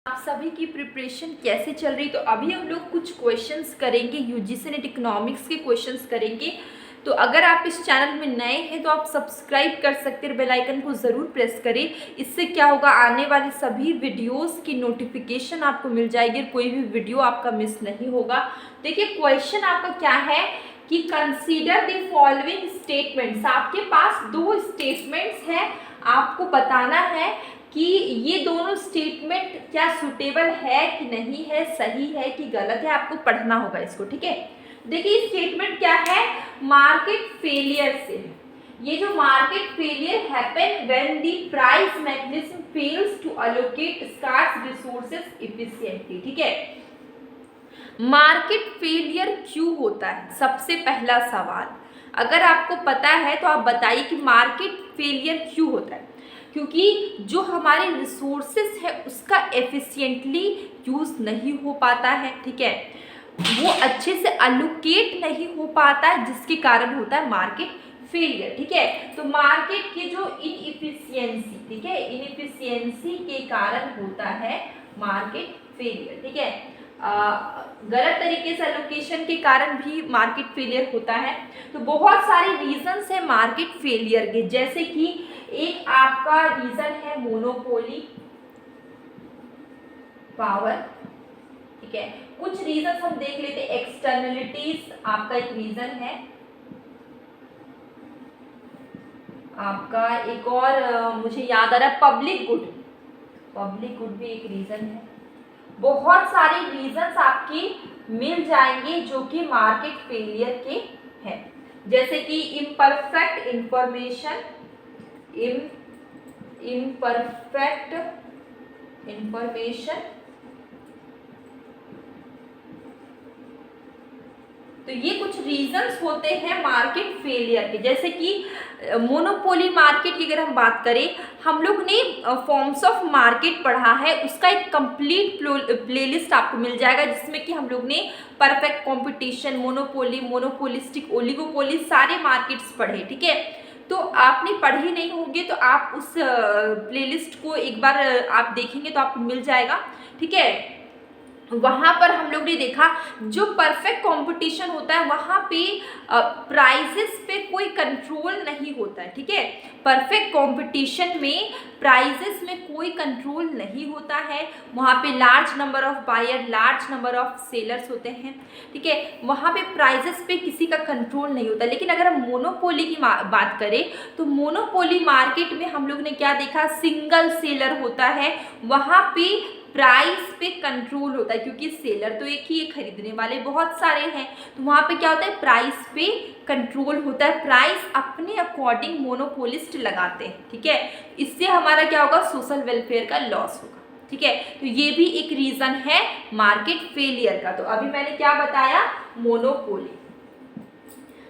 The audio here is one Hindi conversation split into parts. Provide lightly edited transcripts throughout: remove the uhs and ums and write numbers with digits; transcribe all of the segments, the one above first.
आप सभी की प्रिपरेशन कैसे चल रही। तो अभी हम लोग कुछ क्वेश्चंस करेंगे, यूजीसी नेट इकोनॉमिक्स के क्वेश्चंस करेंगे। तो अगर आप इस चैनल में नए हैं तो आप सब्सक्राइब कर सकते हैं, बेल आइकन को ज़रूर प्रेस करें। इससे क्या होगा, आने वाले सभी वीडियोस की नोटिफिकेशन आपको मिल जाएगी, कोई भी वीडियो आपका मिस नहीं होगा। देखिए क्वेश्चन आपका क्या है कि कंसीडर द फॉलोइंग स्टेटमेंट्स। आपके पास दो स्टेटमेंट्स हैं, आपको बताना है कि ये दोनों स्टेटमेंट क्या सुटेबल है कि नहीं है, सही है कि गलत है। आपको पढ़ना होगा इसको, ठीक है। देखिए स्टेटमेंट क्या है, मार्केट फेलियर से। ये जो market failure happen when the price mechanism fails to allocate scarce resources efficiently, ठीक है। मार्केट फेलियर क्यों होता है, सबसे पहला सवाल। अगर आपको पता है तो आप बताइए कि मार्केट फेलियर क्यों होता है। क्योंकि जो हमारे रिसोर्सेस है उसका एफिशिएंटली यूज़ नहीं हो पाता है, ठीक है। वो अच्छे से अलोकेट नहीं हो पाता है, जिसके कारण होता है मार्केट फेलियर, ठीक है। तो मार्केट की जो इनएफिशिएंसी, ठीक है, इनएफिशिएंसी के कारण होता है मार्केट फेलियर, ठीक है। गलत तरीके से एलोकेशन के कारण भी मार्केट फेलियर होता है। तो बहुत सारे रीजंस है मार्केट फेलियर के, जैसे कि एक आपका रीजन है मोनोपोली पावर, ठीक है। कुछ रीजन हम देख लेते हैं, एक्सटर्नलिटीज आपका एक रीजन है, आपका एक और मुझे याद आ रहा है पब्लिक गुड। पब्लिक गुड भी एक रीजन है। बहुत सारे रीजंस आपके मिल जाएंगे जो कि मार्केट फेलियर के हैं, जैसे कि इम्परफेक्ट इंफॉर्मेशन, इम्परफेक्ट इंफॉर्मेशन। तो ये कुछ रीजंस होते हैं मार्केट फेलियर के। जैसे कि मोनोपोली मार्केट की अगर हम बात करें, हम लोग ने फॉर्म्स ऑफ मार्केट पढ़ा है, उसका एक कंप्लीट प्लेलिस्ट आपको मिल जाएगा, जिसमें कि हम लोग ने perfect competition, monopoly, monopolistic, oligopoly, सारे मार्केट्स पढ़े, ठीक है। तो आपने पढ़े नहीं होंगे तो आप उस प्लेलिस्ट को एक बार आप देखेंगे तो आपको मिल जाएगा, ठीक है। वहाँ पर हम लोग ने देखा जो परफेक्ट कंपटीशन होता है वहाँ पे प्राइजेस पे कोई कंट्रोल नहीं होता है, ठीक है। परफेक्ट कंपटीशन में प्राइजेस में कोई कंट्रोल नहीं होता है, वहाँ पे large number of buyer, large number of sellers होते हैं, ठीक है। वहाँ पे प्राइजेस पे किसी का कंट्रोल नहीं होता। लेकिन अगर हम मोनोपोली की बात करें तो मोनोपोली मार्केट में हम लोग ने क्या देखा, सिंगल सेलर होता है, वहाँ पे प्राइस पे कंट्रोल होता है, क्योंकि सेलर तो एक ही है, खरीदने वाले बहुत सारे हैं। तो वहाँ पे क्या होता है, प्राइस पे कंट्रोल होता है, प्राइस अपने अकॉर्डिंग मोनोपोलिस्ट लगाते हैं, ठीक है। इससे हमारा क्या होगा, सोशल वेलफेयर का लॉस होगा, ठीक है। तो ये भी एक रीजन है मार्केट फेलियर का। तो अभी मैंने क्या बताया, मोनोपोली।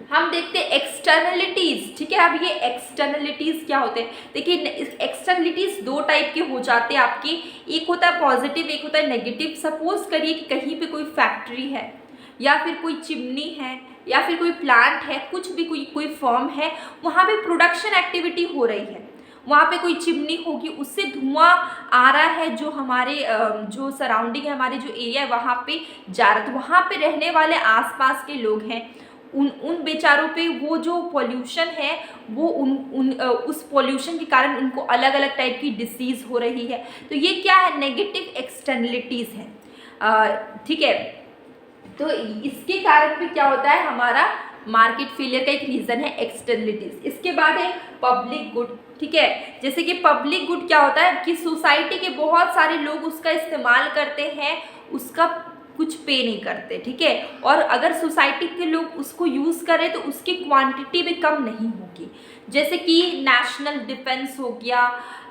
हम देखते हैं एक्सटर्नलिटीज, ठीक है। अब ये एक्सटर्नलिटीज क्या होते हैं, देखिए एक्सटर्नलिटीज दो टाइप के हो जाते हैं आपके, एक होता है पॉजिटिव, एक होता है नेगेटिव। सपोज करिए कि कहीं पे कोई फैक्ट्री है, या फिर कोई चिमनी है, या फिर कोई प्लांट है, कुछ भी कोई फर्म है, वहाँ पे प्रोडक्शन एक्टिविटी हो रही है, वहाँ पे कोई चिमनी होगी, उससे धुआं आ रहा है, जो हमारे जो सराउंडिंग है, हमारे जो एरिया है वहाँ पे जा रहा है। तो वहाँ पे रहने वाले आसपास के लोग हैं, उन बेचारों पे वो जो पॉल्यूशन है वो उस पॉल्यूशन के कारण उनको अलग अलग टाइप की डिसीज़ हो रही है। तो ये क्या है, नेगेटिव एक्सटर्नलिटीज़ है, ठीक है। तो इसके कारण भी क्या होता है, हमारा मार्केट फेलियर का एक रीज़न है एक्सटर्नलिटीज़। इसके बाद है पब्लिक गुड, ठीक है। जैसे कि पब्लिक गुड क्या होता है कि सोसाइटी के बहुत सारे लोग उसका इस्तेमाल करते हैं, उसका कुछ पे नहीं करते, ठीक है। और अगर सोसाइटी के लोग उसको यूज़ करें तो उसकी क्वांटिटी भी कम नहीं होगी। जैसे कि नेशनल डिफेंस हो गया,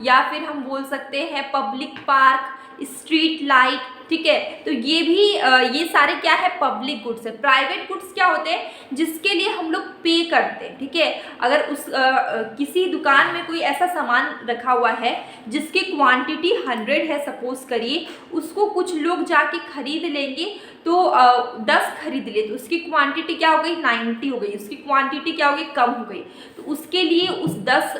या फिर हम बोल सकते हैं पब्लिक पार्क, स्ट्रीट लाइट, ठीक है। तो ये भी ये सारे क्या है, पब्लिक गुड्स है। प्राइवेट गुड्स क्या होते हैं, जिसके लिए हम लोग पे करते हैं, ठीक है। अगर उस किसी दुकान में कोई ऐसा सामान रखा हुआ है जिसकी क्वांटिटी 100 है, सपोज करिए, उसको कुछ लोग जाके खरीद लेंगे, तो 10 खरीद ले तो उसकी क्वांटिटी क्या हो गई, 90 हो गई, उसकी क्वांटिटी क्या हो गई, कम हो गई। तो उसके लिए उस 10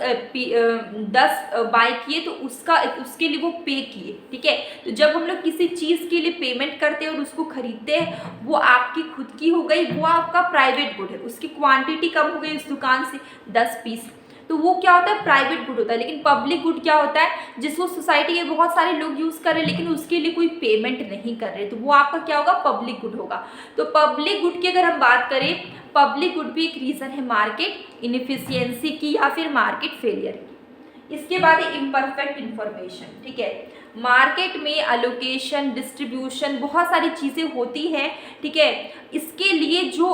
बाय किए तो उसके लिए वो पे किए, ठीक है। तो जब हम लोग किसी चीज़ के लिए पेमेंट करते हैं और उसको खरीदते हैं, वो आपकी खुद की हो गई, वो आपका प्राइवेट गुड है, उसकी क्वांटिटी कम हो गई उस दुकान से 10 पीस, तो वो क्या होता है, प्राइवेट गुड होता है। लेकिन पब्लिक गुड क्या होता है, जिसको सोसाइटी के बहुत सारे लोग यूज़ कर रहे हैं लेकिन उसके लिए कोई पेमेंट नहीं कर रहे, तो वो आपका क्या होगा, पब्लिक गुड होगा। तो पब्लिक गुड की अगर हम बात करें, पब्लिक गुड भी एक रीज़न है मार्केट इनएफिशिएंसी की या फिर मार्केट फेलियर की। इसके बाद है इम्परफेक्ट इंफॉर्मेशन, ठीक है। मार्केट में अलोकेशन, डिस्ट्रीब्यूशन, बहुत सारी चीज़ें होती हैं, ठीक है। इसके लिए जो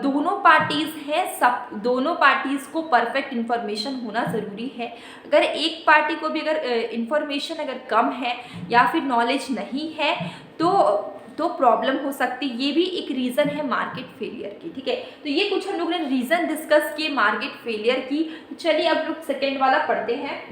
दोनों पार्टीज़ हैं, सब दोनों पार्टीज़ को परफेक्ट इन्फॉर्मेशन होना ज़रूरी है। अगर एक पार्टी को भी अगर इन्फॉर्मेशन अगर कम है या फिर नॉलेज नहीं है तो प्रॉब्लम हो सकती है। ये भी एक रीज़न है मार्केट फेलियर की, ठीक है। तो ये कुछ हम लोग ने रीज़न डिस्कस किए मार्केट फेलियर की। तो चलिए अब लोग सेकेंड वाला पढ़ते हैं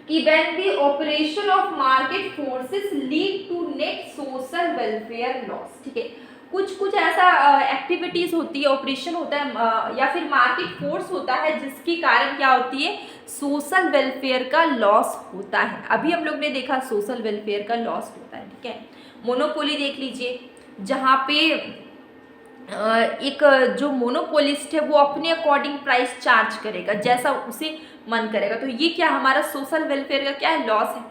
कि when the operation of market forces lead to net social welfare loss, ठीक है। कुछ ऐसा एक्टिविटीज़ होती है, ऑपरेशन होता है या फिर मार्केट फोर्स होता है जिसके कारण क्या होती है, सोशल वेलफेयर का लॉस होता है। अभी हम लोग ने देखा सोशल वेलफेयर का लॉस होता है, ठीक है। मोनोपोली देख लीजिए, जहाँ पे एक जो मोनोपोलिस्ट है वो अपने अकॉर्डिंग प्राइस चार्ज करेगा जैसा उसे मन करेगा, तो ये क्या हमारा सोशल वेलफेयर का क्या है, लॉस है,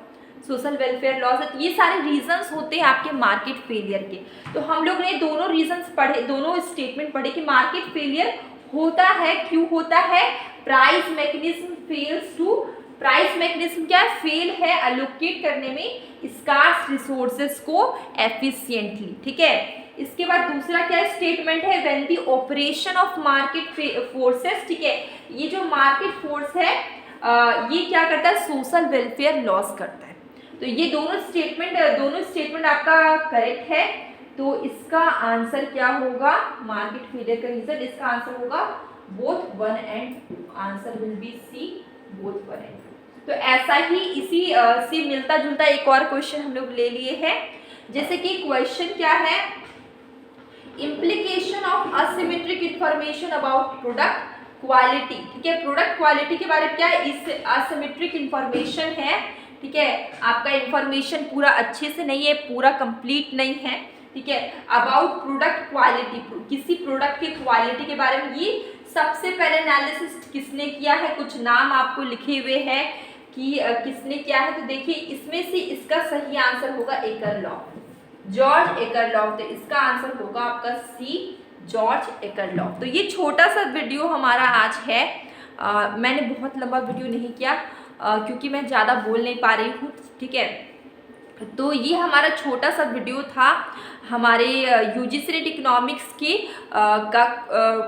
सोशल वेलफेयर लॉस है। तो ये सारे रीजंस होते हैं आपके मार्केट फेलियर के। तो हम लोग ने दोनों रीजंस पढ़े, दोनों स्टेटमेंट पढ़े कि मार्केट फेलियर होता है, क्यों होता है, price mechanism fails to, price mechanism क्या है, फेल है एलोकेट करने में स्कार्स रिसोर्सेज को एफिशिएंटली, ठीक है। इसके बाद दूसरा क्या स्टेटमेंट है, when the operation of market forces, ठीक है, ये जो मार्केट फोर्स है ये क्या करता है, सोशल वेलफेयर लॉस करता है। तो ये दोनों स्टेटमेंट आपका करेक्ट है। तो इसका आंसर क्या होगा, मार्केट फेलियर का रीजन, इसका आंसर होगा both 1 and 2, answer will be C, both 1 and 2। तो ऐसा ही इसी से मिलता जुलता एक और क्वेश्चन हम लोग ले लिए हैं, जैसे कि क्वेश्चन क्या है, implication of asymmetric information about product quality, ठीक है। प्रोडक्ट क्वालिटी के बारे में क्या है, इस असिमेट्रिक इंफॉर्मेशन है, ठीक है। आपका इंफॉर्मेशन पूरा अच्छे से नहीं है, पूरा कंप्लीट नहीं है, ठीक है। अबाउट प्रोडक्ट क्वालिटी, किसी प्रोडक्ट के क्वालिटी के बारे में ये सबसे पहले एनालिसिस किसने किया है, कुछ नाम आपको लिखे हुए हैं कि किसने किया है। तो देखिए इसमें से इसका सही आंसर होगा एकरलॉफ, जॉर्ज एकरलॉफ। तो इसका आंसर होगा आपका सी, जॉर्ज एकरलॉफ। तो ये छोटा सा वीडियो हमारा आज है, मैंने बहुत लंबा वीडियो नहीं किया क्योंकि मैं ज़्यादा बोल नहीं पा रही हूँ, ठीक है। तो ये हमारा छोटा सा वीडियो था हमारे यूजीसी नेट इकोनॉमिक्स के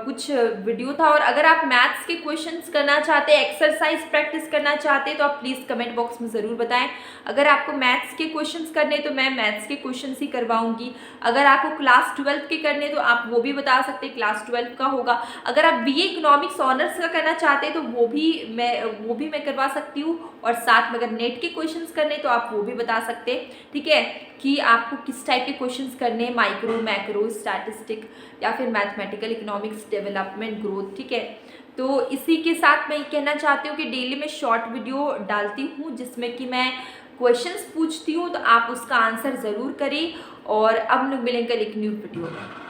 कुछ वीडियो था। और अगर आप मैथ्स के क्वेश्चंस करना चाहते हैं, एक्सरसाइज प्रैक्टिस करना चाहते हैं, तो आप प्लीज़ कमेंट बॉक्स में ज़रूर बताएं। अगर आपको मैथ्स के क्वेश्चंस करने तो मैं मैथ्स के क्वेश्चंस ही करवाऊंगी। अगर आपको क्लास 12 के करने तो आप वो भी बता सकते हैं, क्लास 12 का होगा। अगर आप बीए इकोनॉमिक्स ऑनर्स का करना चाहते हैं तो वो भी मैं करवा सकती हूँ। और साथ में अगर नेट के क्वेश्चंस करने तो आप वो भी बता सकते हैं, ठीक है, कि आपको किस टाइप के क्वेश्चंस करने, माइक्रो, मैक्रो, स्टैटिस्टिक या फिर मैथमेटिकल इकोनॉमिक्स, डेवलपमेंट, ग्रोथ, ठीक है। तो इसी के साथ मैं ये कहना चाहती हूँ कि डेली मैं शॉर्ट वीडियो डालती हूँ जिसमें कि मैं क्वेश्चंस पूछती हूँ, तो आप उसका आंसर ज़रूर करें। और अब लोग मिलेंगे एक न्यू वीडियो में।